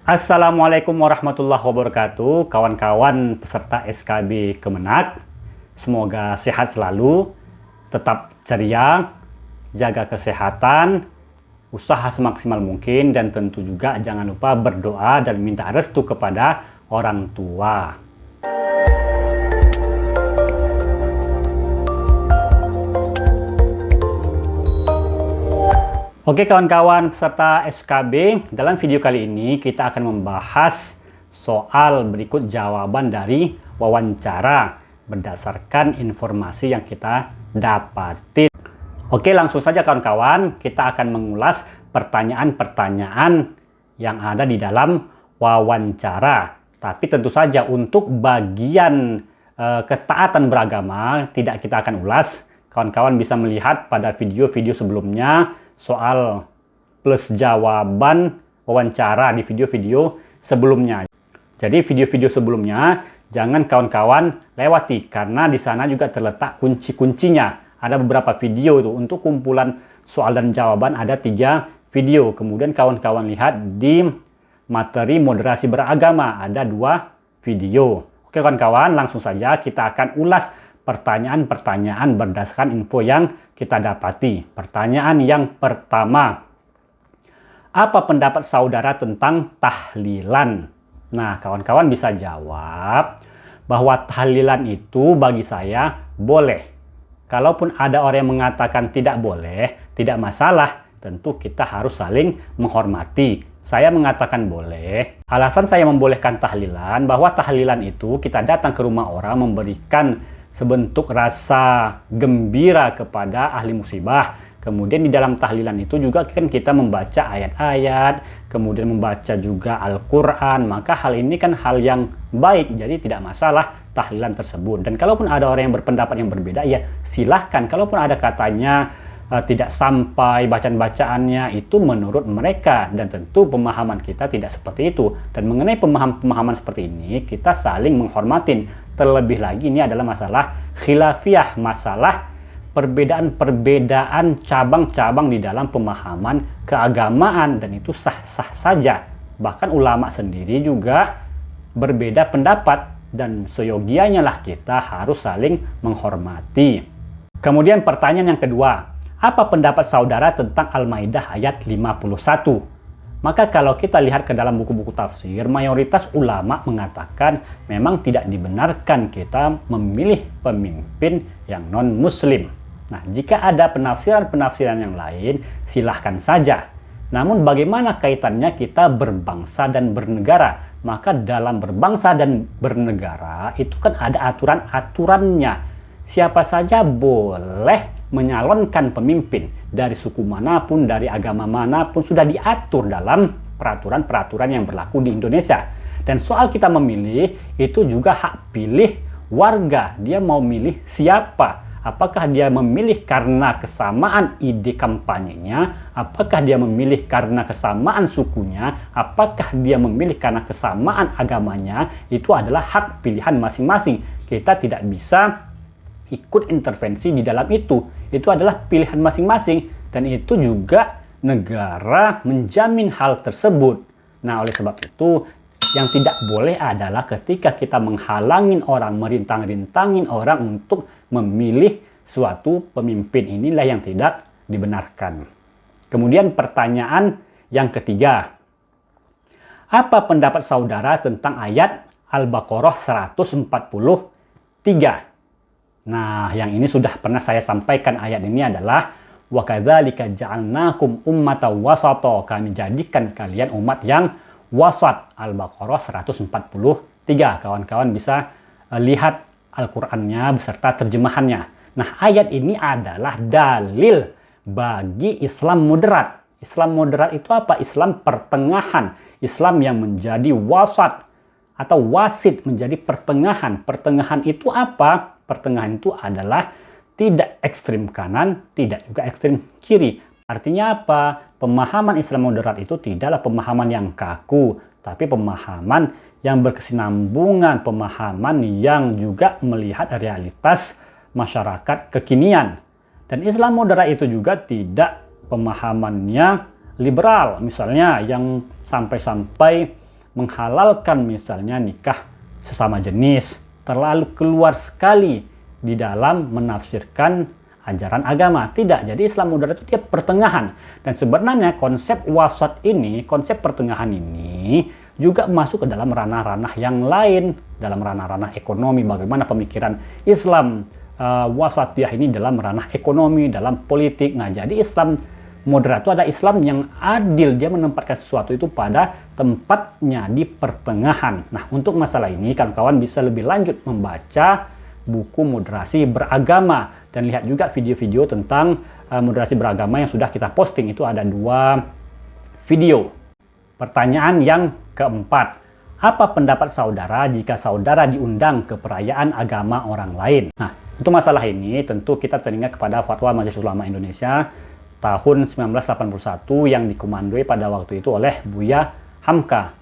Assalamualaikum warahmatullahi wabarakatuh, kawan-kawan peserta SKB Kemenak. Semoga sehat selalu, tetap ceria, jaga kesehatan, usaha semaksimal mungkin, dan tentu juga jangan lupa berdoa dan minta restu kepada orang tua. Oke kawan-kawan peserta SKB, dalam video kali ini kita akan membahas soal berikut jawaban dari wawancara berdasarkan informasi yang kita dapatin. Oke, langsung saja kawan-kawan, kita akan mengulas pertanyaan-pertanyaan yang ada di dalam wawancara. Tapi tentu saja untuk bagian ketaatan beragama tidak kita akan ulas. Kawan-kawan bisa melihat pada video-video sebelumnya soal plus jawaban wawancara di video-video sebelumnya. Jadi video-video sebelumnya jangan kawan-kawan lewati karena di sana juga terletak kunci-kuncinya. Ada beberapa video itu untuk kumpulan soal dan jawaban, ada 3 video. Kemudian kawan-kawan lihat di materi moderasi beragama ada 2 video. Oke kawan-kawan, langsung saja kita akan ulas pertanyaan-pertanyaan berdasarkan info yang kita dapati. Pertanyaan yang pertama, apa pendapat saudara tentang tahlilan? Nah, kawan-kawan bisa jawab bahwa tahlilan itu bagi saya boleh. Kalaupun ada orang yang mengatakan tidak boleh, tidak masalah, tentu kita harus saling menghormati. Saya mengatakan boleh. Alasan saya membolehkan tahlilan, bahwa tahlilan itu kita datang ke rumah orang memberikan sebentuk rasa gembira kepada ahli musibah. Kemudian di dalam tahlilan itu juga kan kita membaca ayat-ayat, kemudian membaca juga Al-Quran. Maka hal ini kan hal yang baik, jadi tidak masalah tahlilan tersebut. Dan kalaupun ada orang yang berpendapat yang berbeda, ya silahkan. Kalaupun ada katanya tidak sampai bacaan-bacaannya, itu menurut mereka. Dan tentu pemahaman kita tidak seperti itu. Dan mengenai pemahaman seperti ini, kita saling menghormatin. Terlebih lagi ini adalah masalah khilafiyah, masalah perbedaan-perbedaan cabang-cabang di dalam pemahaman keagamaan, dan itu sah-sah saja. Bahkan ulama sendiri juga berbeda pendapat, dan seyogianya lah kita harus saling menghormati. Kemudian pertanyaan yang kedua, apa pendapat saudara tentang Al-Maidah ayat 51? Maka kalau kita lihat ke dalam buku-buku tafsir, mayoritas ulama mengatakan memang tidak dibenarkan kita memilih pemimpin yang non-muslim. Nah, jika ada penafsiran-penafsiran yang lain, silahkan saja. Namun bagaimana kaitannya kita berbangsa dan bernegara? Maka dalam berbangsa dan bernegara itu kan ada aturan-aturannya. Siapa saja boleh menyalonkan pemimpin dari suku manapun, dari agama manapun, sudah diatur dalam peraturan-peraturan yang berlaku di Indonesia. Dan soal kita memilih, itu juga hak pilih warga. Dia mau milih siapa? Apakah dia memilih karena kesamaan ide kampanyenya? Apakah dia memilih karena kesamaan sukunya? Apakah dia memilih karena kesamaan agamanya? Itu adalah hak pilihan masing-masing. Kita tidak bisa ikut intervensi di dalam itu. Itu adalah pilihan masing-masing, dan itu juga negara menjamin hal tersebut. Nah, oleh sebab itu yang tidak boleh adalah ketika kita menghalangin orang, merintang-rintangin orang untuk memilih suatu pemimpin. Inilah yang tidak dibenarkan. Kemudian pertanyaan yang ketiga, apa pendapat saudara tentang ayat Al-Baqarah 143? Nah, yang ini sudah pernah saya sampaikan. Ayat ini adalah wa kadzalika ja'alnakum ummatan wasata, kami jadikan kalian umat yang wasat. Al-Baqarah 143. Kawan-kawan bisa lihat Al-Qur'annya beserta terjemahannya. Nah, ayat ini adalah dalil bagi Islam moderat. Islam moderat itu apa? Islam pertengahan. Islam yang menjadi wasat atau wasit, menjadi pertengahan. Pertengahan itu apa? Pertengahan itu adalah tidak ekstrim kanan, tidak juga ekstrim kiri. Artinya apa? Pemahaman Islam moderat itu tidaklah pemahaman yang kaku, tapi pemahaman yang berkesinambungan, pemahaman yang juga melihat realitas masyarakat kekinian. Dan Islam moderat itu juga tidak pemahamannya liberal, misalnya yang sampai-sampai menghalalkan misalnya nikah sesama jenis, terlalu keluar sekali di dalam menafsirkan ajaran agama. Tidak, jadi Islam moderat itu dia pertengahan. Dan sebenarnya konsep wasat ini, konsep pertengahan ini juga masuk ke dalam ranah-ranah yang lain, dalam ranah-ranah ekonomi. Bagaimana pemikiran Islam wasatiyah ini dalam ranah ekonomi, dalam politik. Nah, jadi Islam moderat itu ada Islam yang adil, dia menempatkan sesuatu itu pada tempatnya di pertengahan. Nah, untuk masalah ini kawan-kawan bisa lebih lanjut membaca buku moderasi beragama dan lihat juga video-video tentang moderasi beragama yang sudah kita posting. Itu ada 2 video. Pertanyaan yang keempat, apa pendapat saudara jika saudara diundang ke perayaan agama orang lain? Nah, untuk masalah ini tentu kita teringat kepada Fatwa Majelis Ulama Indonesia tahun 1981 yang dikomandoi pada waktu itu oleh Buya Hamka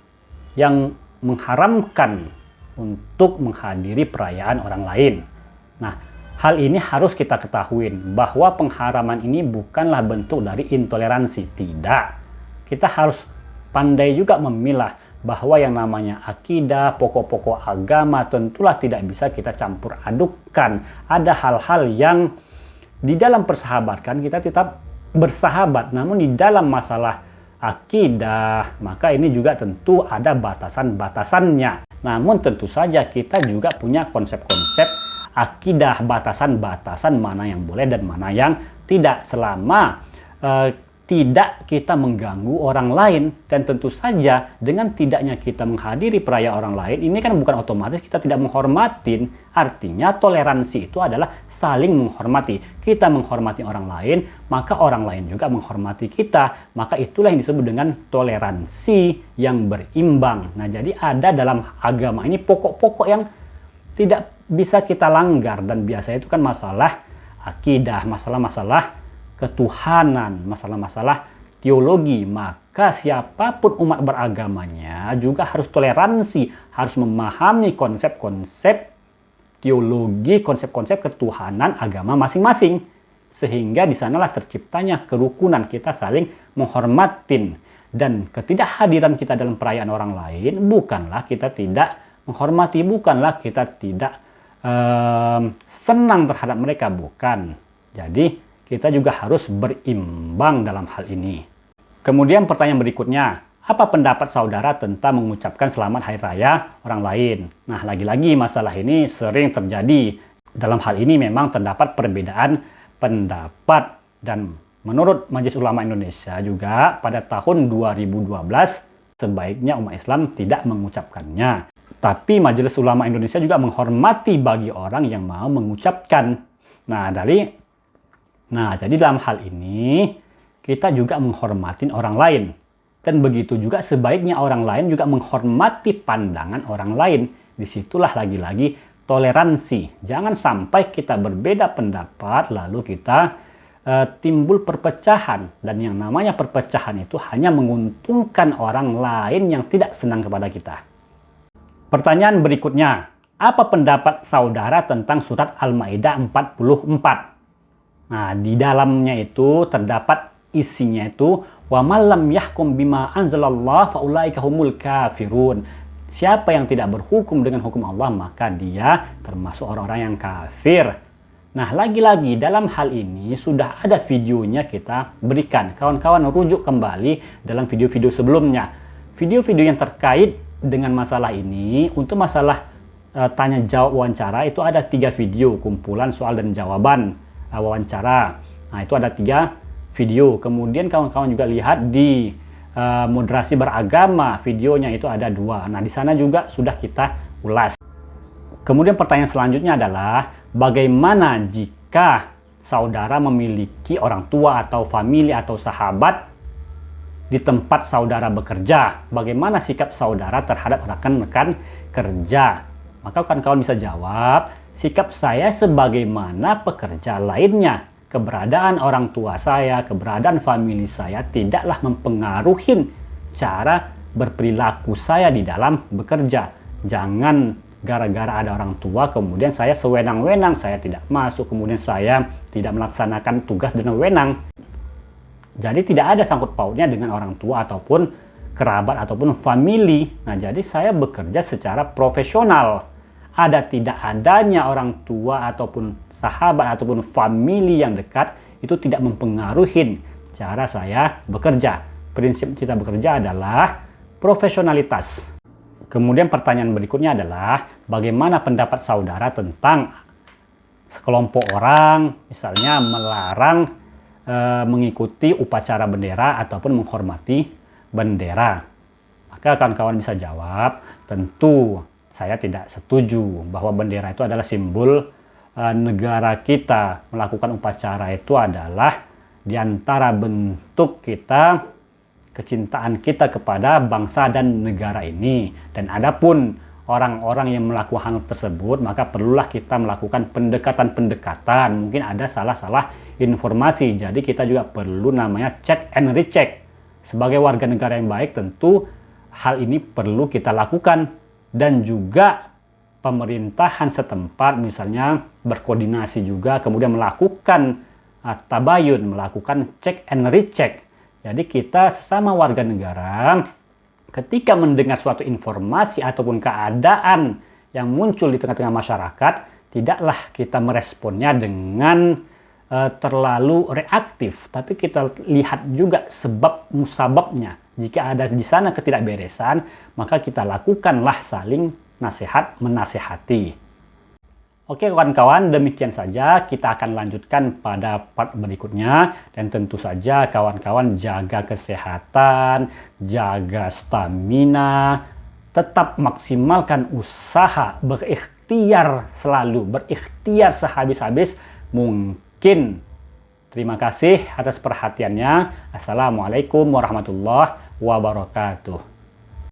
yang mengharamkan untuk menghadiri perayaan orang lain. Nah, hal ini harus kita ketahui bahwa pengharaman ini bukanlah bentuk dari intoleransi. Tidak. Kita harus pandai juga memilah bahwa yang namanya akidah, pokok-pokok agama tentulah tidak bisa kita campur adukkan. Ada hal-hal yang di dalam persahabatan kita tetap bersahabat, namun di dalam masalah akidah maka ini juga tentu ada batasan-batasannya. Namun tentu saja kita juga punya konsep-konsep akidah, batasan-batasan mana yang boleh dan mana yang tidak, selama tidak kita mengganggu orang lain. Dan tentu saja dengan tidaknya kita menghadiri perayaan orang lain ini kan bukan otomatis kita tidak menghormati. Artinya toleransi itu adalah saling menghormati. Kita menghormati orang lain, maka orang lain juga menghormati kita. Maka itulah yang disebut dengan toleransi yang berimbang. Nah, jadi ada dalam agama ini pokok-pokok yang tidak bisa kita langgar, dan biasanya itu kan masalah akidah, masalah-masalah ketuhanan, masalah-masalah teologi. Maka siapapun umat beragamanya juga harus toleransi, harus memahami konsep-konsep teologi, konsep-konsep ketuhanan agama masing-masing, sehingga di sanalah terciptanya kerukunan, kita saling menghormatin. Dan ketidakhadiran kita dalam perayaan orang lain bukanlah kita tidak menghormati, bukanlah kita tidak senang terhadap mereka, bukan. Jadi kita juga harus berimbang dalam hal ini. Kemudian pertanyaan berikutnya, apa pendapat saudara tentang mengucapkan selamat hari raya orang lain? Nah, lagi-lagi masalah ini sering terjadi. Dalam hal ini memang terdapat perbedaan pendapat, dan menurut Majelis Ulama Indonesia juga pada tahun 2012 sebaiknya umat Islam tidak mengucapkannya. Tapi Majelis Ulama Indonesia juga menghormati bagi orang yang mau mengucapkan. Jadi dalam hal ini kita juga menghormati orang lain. Dan begitu juga sebaiknya orang lain juga menghormati pandangan orang lain. Disitulah lagi-lagi toleransi. Jangan sampai kita berbeda pendapat lalu kita timbul perpecahan. Dan yang namanya perpecahan itu hanya menguntungkan orang lain yang tidak senang kepada kita. Pertanyaan berikutnya, apa pendapat saudara tentang surat Al-Maidah 44? Nah, di dalamnya itu terdapat isinya itu, wa malam yahkum bima anzalallah faulaika humul kafirun. Siapa yang tidak berhukum dengan hukum Allah, maka dia termasuk orang-orang yang kafir. Nah, lagi-lagi dalam hal ini sudah ada videonya kita berikan. Kawan-kawan rujuk kembali dalam video-video sebelumnya. Video-video yang terkait dengan masalah ini, untuk masalah tanya jawab wawancara itu ada 3 video, kumpulan soal dan jawaban wawancara. Nah, itu ada 3 video. Kemudian kawan-kawan juga lihat di moderasi beragama, videonya itu ada 2. Nah, di sana juga sudah kita ulas. Kemudian pertanyaan selanjutnya adalah, bagaimana jika saudara memiliki orang tua atau famili atau sahabat di tempat saudara bekerja? Bagaimana sikap saudara terhadap rekan-rekan kerja? Maka kawan-kawan bisa jawab, sikap saya sebagaimana pekerja lainnya. Keberadaan orang tua saya, keberadaan famili saya tidaklah mempengaruhi cara berperilaku saya di dalam bekerja. Jangan gara-gara ada orang tua kemudian saya sewenang-wenang, saya tidak masuk, kemudian saya tidak melaksanakan tugas dengan wenang. Jadi tidak ada sangkut pautnya dengan orang tua ataupun kerabat ataupun famili. Nah, jadi saya bekerja secara profesional. Ada tidak adanya orang tua ataupun sahabat ataupun famili yang dekat itu tidak mempengaruhi cara saya bekerja. Prinsip kita bekerja adalah profesionalitas. Kemudian pertanyaan berikutnya adalah bagaimana pendapat saudara tentang sekelompok orang misalnya melarang mengikuti upacara bendera ataupun menghormati bendera. Maka kawan-kawan bisa jawab, tentu saya tidak setuju bahwa bendera itu adalah simbol negara kita. Melakukan upacara itu adalah diantara bentuk kita, kecintaan kita kepada bangsa dan negara ini. Dan adapun orang-orang yang melakukan hal tersebut, maka perlulah kita melakukan pendekatan-pendekatan. Mungkin ada salah-salah informasi, jadi kita juga perlu namanya check and recheck. Sebagai warga negara yang baik, tentu hal ini perlu kita lakukan. Dan juga pemerintahan setempat misalnya berkoordinasi juga, kemudian melakukan tabayun, melakukan check and recheck. Jadi kita sesama warga negara, ketika mendengar suatu informasi ataupun keadaan yang muncul di tengah-tengah masyarakat, tidaklah kita meresponnya dengan terlalu reaktif, tapi kita lihat juga sebab musababnya. Jika ada di sana ketidakberesan, maka kita lakukanlah saling nasihat menasehati. Oke kawan-kawan, demikian saja. Kita akan lanjutkan pada part berikutnya. Dan tentu saja kawan-kawan jaga kesehatan, jaga stamina, tetap maksimalkan usaha, berikhtiar selalu, berikhtiar sehabis-habis mungkin. Terima kasih atas perhatiannya. Assalamualaikum warahmatullahi wabarakatuh.